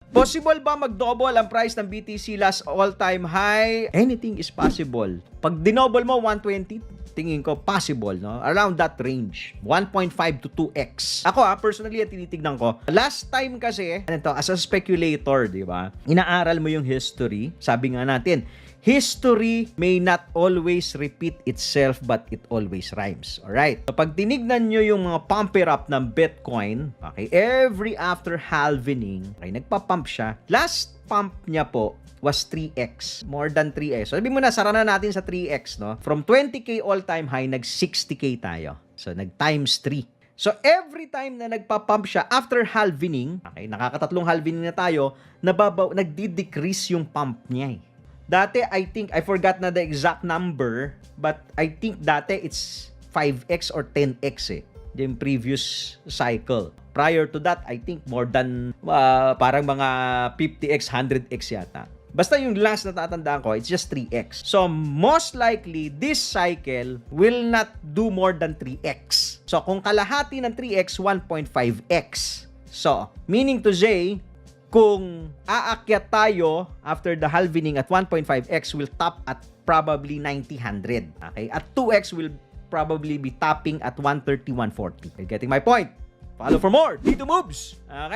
Possible ba mag-double ang price ng BTC last all-time high? Anything is possible. Pag dinoble mo 120, tingin ko possible, no? Around that range. 1.5 to 2x. Ako personally, tinitignan ko. Last time kasi, as a speculator, di ba? Inaaral mo yung history. Sabi nga natin, history may not always repeat itself but it always rhymes. Alright? So, pag tinignan nyo yung mga pumper up ng Bitcoin, okay, every after halvening, okay, nagpa-pump siya. Last pump niya po was 3x. More than 3x. So, sabi mo na, sara na natin sa 3x, no? From 20k all-time high, nag-60k tayo. So, nag-times 3. So, every time na nagpa-pump siya, after halvening, okay, nakakatatlong halvening na tayo, nagdi-decrease yung pump niya eh. Dati, I forgot na the exact number, but I think dati it's 5x or 10x eh. Yung previous cycle. Prior to that, I think more than parang mga 50x, 100x yata. Basta yung last na tatandaan ko, it's just 3x. So, most likely, this cycle will not do more than 3x. So, kung kalahati ng 3x, 1.5x. So, meaning to say, kung aakyat tayo after the halvening at 1.5x will top at probably 90-100. Okay? At 2x will probably be topping at 130-140. You're getting my point? Follow for more. Dito moves. Okay.